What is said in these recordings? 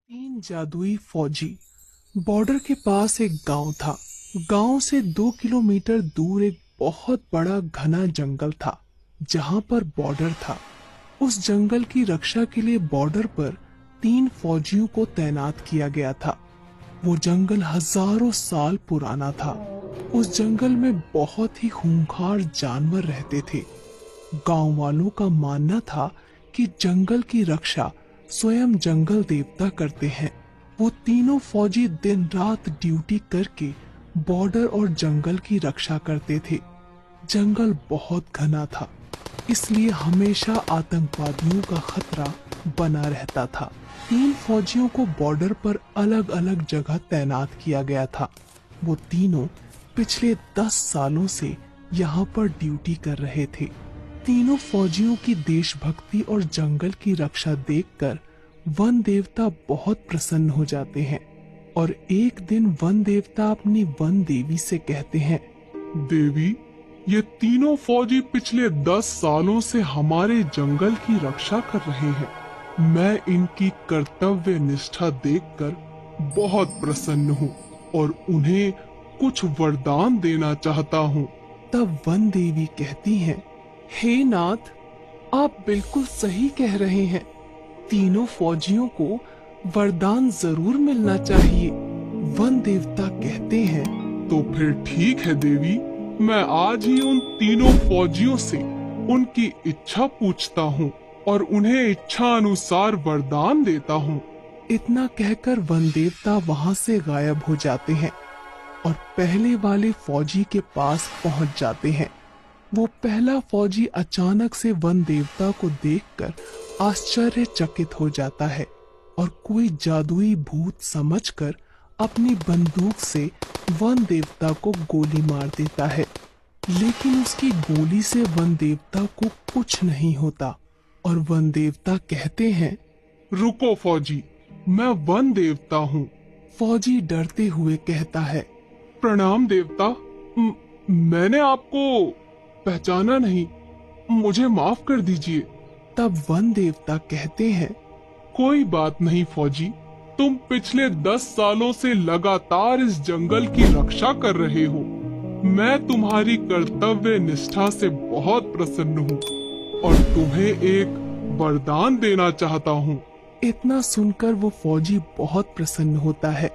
तीन जादुई फौजी। बॉर्डर के पास एक गांव था। गांव से 2 किलोमीटर दूर एक बहुत बड़ा घना जंगल था जहां पर बॉर्डर था। उस जंगल की रक्षा के लिए बॉर्डर पर 3 फौजियों को तैनात किया गया था। वो जंगल हजारों साल पुराना था। उस जंगल में बहुत ही खूंखार जानवर रहते थे। गांव वालों का मानना था कि जंगल की रक्षा स्वयं जंगल देवता करते हैं। वो तीनों फौजी दिन रात ड्यूटी करके बॉर्डर और जंगल की रक्षा करते थे। जंगल बहुत घना था, इसलिए हमेशा आतंकवादियों का खतरा बना रहता था। 3 फौजियों को बॉर्डर पर अलग अलग जगह तैनात किया गया था। वो तीनों पिछले 10 सालों से यहाँ पर ड्यूटी कर रहे थे। तीनों फौजियों की देशभक्ति और जंगल की रक्षा देखकर वन देवता बहुत प्रसन्न हो जाते हैं और एक दिन वन देवता अपनी वन देवी से कहते हैं, देवी, ये तीनों फौजी पिछले 10 सालों से हमारे जंगल की रक्षा कर रहे हैं। मैं इनकी कर्तव्य निष्ठा देखकर बहुत प्रसन्न हूँ और उन्हें कुछ वरदान देना चाहता हूँ। तब वन देवी कहती हैं, हे नाथ, आप बिल्कुल सही कह रहे हैं। तीनों फौजियों को वरदान जरूर मिलना चाहिए। वन देवता कहते हैं, तो फिर ठीक है देवी, मैं आज ही उन तीनों फौजियों से उनकी इच्छा पूछता हूँ और उन्हें इच्छा अनुसार वरदान देता हूँ। इतना कहकर वन देवता वहाँ से गायब हो जाते हैं और पहले वाले फौजी के पास पहुँच जाते हैं। वो पहला फौजी अचानक से वन देवता को देखकर आश्चर्यचकित हो जाता है और कोई जादुई भूत समझकर अपनी बंदूक से वन देवता को गोली मार देता है। लेकिन उसकी गोली से वन देवता को कुछ नहीं होता और वन देवता कहते हैं, रुको फौजी, मैं वन देवता हूँ। फौजी डरते हुए कहता है, प्रणाम देवता, मैंने आपको पहचाना नहीं, मुझे माफ कर दीजिए। तब वन देवता कहते हैं, कोई बात नहीं फौजी, तुम पिछले 10 सालों से लगातार इस जंगल की रक्षा कर रहे हो। मैं तुम्हारी कर्तव्य निष्ठा से बहुत प्रसन्न हूँ और तुम्हें एक वरदान देना चाहता हूँ। इतना सुनकर वो फौजी बहुत प्रसन्न होता है,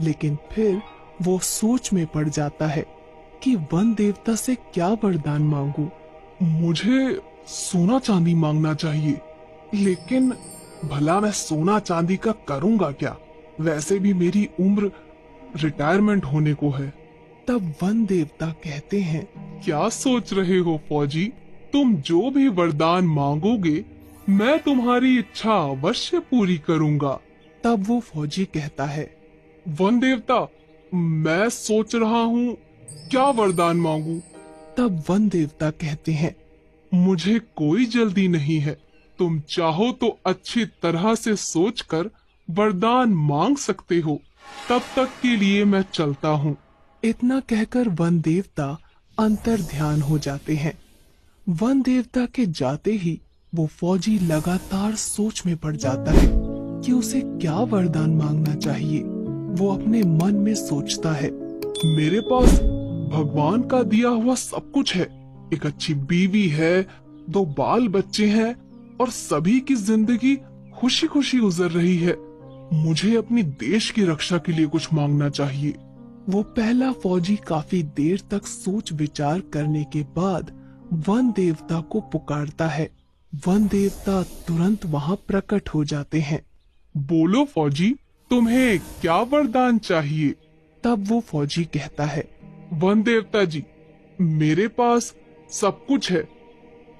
लेकिन फिर वो सोच में पड़ जाता है कि वन देवता से क्या वरदान मांगू। मुझे सोना चांदी मांगना चाहिए, लेकिन भला मैं सोना चांदी का करूंगा क्या? वैसे भी मेरी उम्र रिटायरमेंट होने को है। तब वन देवता कहते हैं, क्या सोच रहे हो फौजी? तुम जो भी वरदान मांगोगे मैं तुम्हारी इच्छा अवश्य पूरी करूंगा। तब वो फौजी कहता है, वन देवता, मैं सोच रहा हूँ क्या वरदान मांगू। तब वन देवता कहते हैं, मुझे कोई जल्दी नहीं है, तुम चाहो तो अच्छी तरह से सोचकर वरदान मांग सकते हो। तब तक के लिए मैं चलता हूँ। इतना कहकर वन देवता अंतर ध्यान हो जाते हैं। वन देवता के जाते ही वो फौजी लगातार सोच में पड़ जाता है कि उसे क्या वरदान मांगना चाहिए। वो अपने मन में सोचता है, मेरे पास भगवान का दिया हुआ सब कुछ है। एक अच्छी बीवी है, 2 बाल बच्चे हैं और सभी की जिंदगी खुशी खुशी गुजर रही है। मुझे अपनी देश की रक्षा के लिए कुछ मांगना चाहिए। वो पहला फौजी काफी देर तक सोच विचार करने के बाद वन देवता को पुकारता है। वन देवता तुरंत वहाँ प्रकट हो जाते हैं। बोलो फौजी, तुम्हें क्या वरदान चाहिए? तब वो फौजी कहता है, वन देवता जी, मेरे पास सब कुछ है,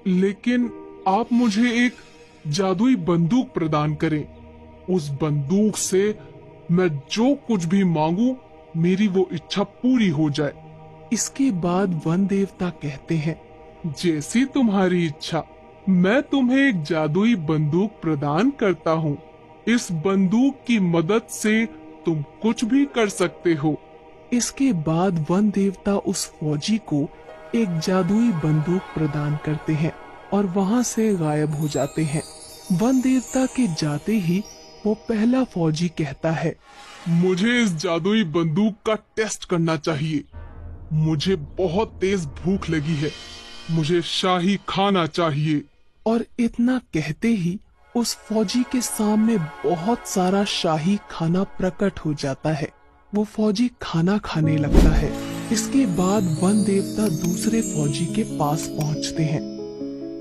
लेकिन आप मुझे एक जादुई बंदूक प्रदान करें। उस बंदूक से मैं जो कुछ भी मांगू मेरी वो इच्छा पूरी हो जाए। इसके बाद वन देवता कहते हैं, जैसी तुम्हारी इच्छा, मैं तुम्हें एक जादुई बंदूक प्रदान करता हूँ। इस बंदूक की मदद से तुम कुछ भी कर सकते हो। इसके बाद वन देवता उस फौजी को एक जादुई बंदूक प्रदान करते हैं और वहाँ से गायब हो जाते हैं। वन देवता के जाते ही वो पहला फौजी कहता है, मुझे इस जादुई बंदूक का टेस्ट करना चाहिए। मुझे बहुत तेज भूख लगी है। मुझे शाही खाना चाहिए। और इतना कहते ही उस फौजी के सामने बहुत सारा शाही खाना प्रकट हो जाता है। वो फौजी खाना खाने लगता है। इसके बाद वन देवता दूसरे फौजी के पास पहुंचते हैं।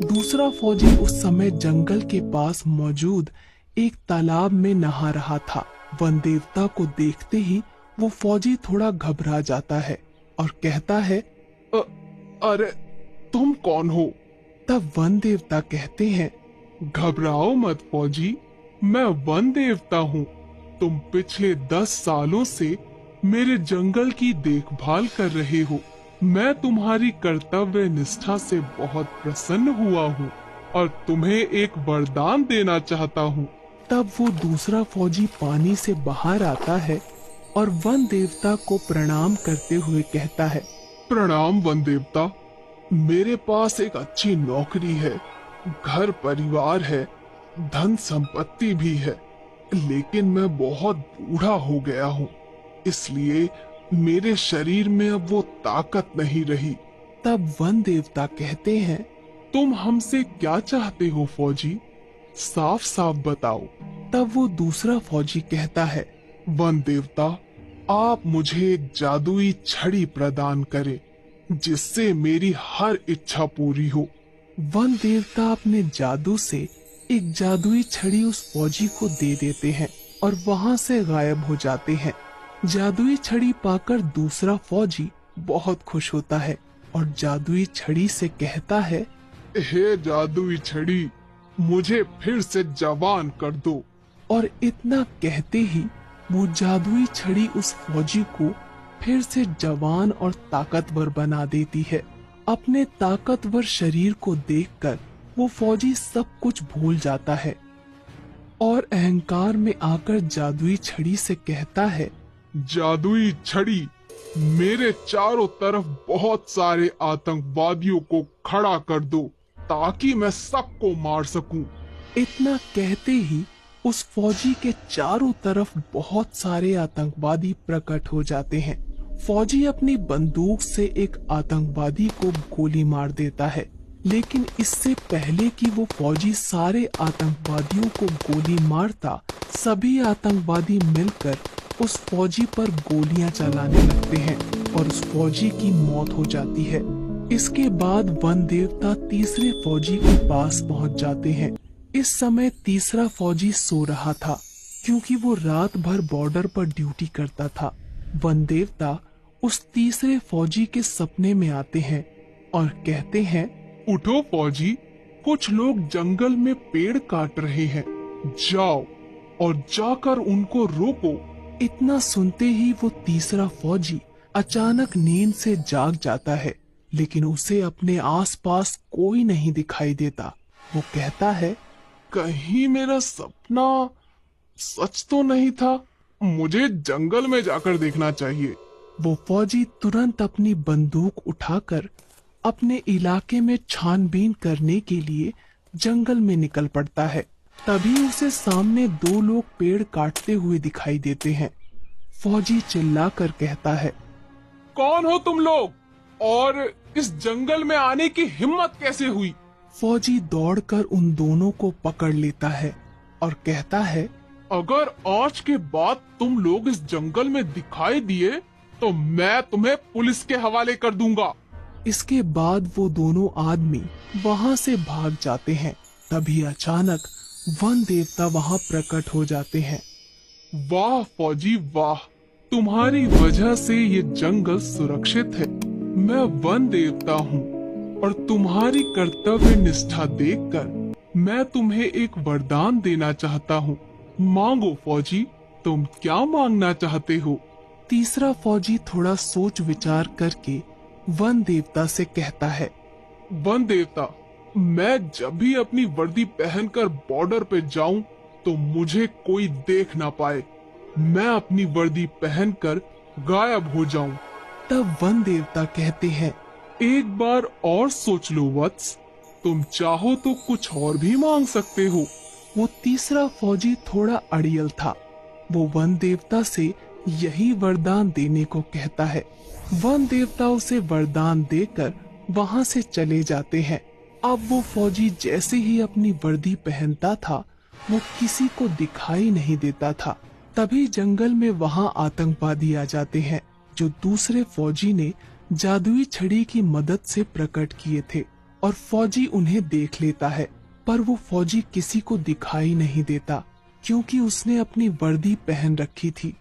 दूसरा फौजी उस समय जंगल के पास मौजूद एक तालाब में नहा रहा था। वन देवता को देखते ही वो फौजी थोड़ा घबरा जाता है और कहता है, अरे तुम कौन हो? तब वन देवता कहते हैं, घबराओ मत फौजी, मैं वन देवता हूँ। तुम पिछले 10 सालों से मेरे जंगल की देखभाल कर रहे हो। मैं तुम्हारी कर्तव्य निष्ठा से बहुत प्रसन्न हुआ हूँ और तुम्हें एक वरदान देना चाहता हूँ। तब वो दूसरा फौजी पानी से बाहर आता है और वन देवता को प्रणाम करते हुए कहता है, प्रणाम वन देवता। मेरे पास एक अच्छी नौकरी है, घर परिवार है, धन संपत्ति भी है, लेकिन मैं बहुत बूढ़ा हो गया हूँ, इसलिए मेरे शरीर में अब वो ताकत नहीं रही। तब वन देवता कहते हैं, तुम हमसे क्या चाहते हो फौजी? साफ साफ बताओ। तब वो दूसरा फौजी कहता है, वन देवता, आप मुझे एक जादुई छड़ी प्रदान करें जिससे मेरी हर इच्छा पूरी हो। वन देवता अपने जादू से एक जादुई छड़ी उस फौजी को दे देते हैं और वहाँ से गायब हो जाते हैं। जादुई छड़ी पाकर दूसरा फौजी बहुत खुश होता है और जादुई छड़ी से कहता है, हे जादुई छड़ी, मुझे फिर से जवान कर दो। और इतना कहते ही वो जादुई छड़ी उस फौजी को फिर से जवान और ताकतवर बना देती है। अपने ताकतवर शरीर को देखकर वो फौजी सब कुछ भूल जाता है और अहंकार में आकर जादुई छड़ी से कहता है, जादुई छड़ी, मेरे चारों तरफ बहुत सारे आतंकवादियों को खड़ा कर दो ताकि मैं सबको मार सकूं। इतना कहते ही उस फौजी के चारों तरफ बहुत सारे आतंकवादी प्रकट हो जाते हैं। फौजी अपनी बंदूक से एक आतंकवादी को गोली मार देता है, लेकिन इससे पहले कि वो फौजी सारे आतंकवादियों को गोली मारता, सभी आतंकवादी मिलकर उस फौजी पर गोलियां चलाने लगते हैं और उस फौजी की मौत हो जाती है। इसके बाद वन देवता तीसरे फौजी के पास पहुंच जाते हैं। इस समय तीसरा फौजी सो रहा था क्योंकि वो रात भर बॉर्डर पर ड्यूटी करता था। वन देवता उस तीसरे फौजी के सपने में आते हैं और कहते हैं, उठो फौजी, कुछ लोग जंगल में पेड़ काट रहे हैं, जाओ और जाकर उनको रोको। इतना सुनते ही वो तीसरा फौजी अचानक नींद से जाग जाता है, लेकिन उसे अपने आसपास कोई नहीं दिखाई देता। वो कहता है, कहीं मेरा सपना सच तो नहीं था? मुझे जंगल में जाकर देखना चाहिए। वो फौजी तुरंत अपनी बंदूक उठाकर अपने इलाके में छानबीन करने के लिए जंगल में निकल पड़ता है। तभी उसे सामने 2 लोग पेड़ काटते हुए दिखाई देते हैं। फौजी चिल्लाकर कहता है, कौन हो तुम लोग और इस जंगल में आने की हिम्मत कैसे हुई? फौजी दौड़कर उन दोनों को पकड़ लेता है और कहता है, अगर आज के बाद तुम लोग इस जंगल में दिखाई दिए तो मैं तुम्हें पुलिस के हवाले कर दूंगा। इसके बाद वो दोनों आदमी वहाँ से भाग जाते हैं। तभी अचानक वन देवता वहाँ प्रकट हो जाते हैं। वाह फौजी वाह, तुम्हारी वजह से ये जंगल सुरक्षित है। मैं वन देवता हूँ और तुम्हारी कर्तव्य निष्ठा देखकर मैं तुम्हें एक वरदान देना चाहता हूँ। मांगो फौजी, तुम क्या मांगना चाहते हो? तीसरा फौजी थोड़ा सोच विचार करके वन देवता से कहता है, वन देवता, मैं जब भी अपनी वर्दी पहनकर बॉर्डर पे जाऊं तो मुझे कोई देख ना पाए। मैं अपनी वर्दी पहनकर गायब हो जाऊं। तब वन देवता कहते हैं, एक बार और सोच लो वत्स, तुम चाहो तो कुछ और भी मांग सकते हो। वो तीसरा फौजी थोड़ा अड़ियल था। वो वन देवता से यही वरदान देने को कहता है। वन देवता उसे वरदान देकर वहां से चले जाते हैं। अब वो फौजी जैसे ही अपनी वर्दी पहनता था, वो किसी को दिखाई नहीं देता था। तभी जंगल में वहां आतंकवादी आ जाते हैं, जो दूसरे फौजी ने जादुई छड़ी की मदद से प्रकट किए थे, और फौजी उन्हें देख लेता है। पर वो फौजी किसी को दिखाई नहीं देता, क्योंकि उसने अपनी वर्दी पहन रखी थी।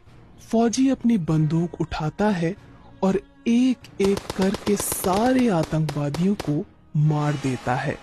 फौजी अपनी बंदूक उठाता है और एक एक करके सारे आतंकवादियों को मार देता है।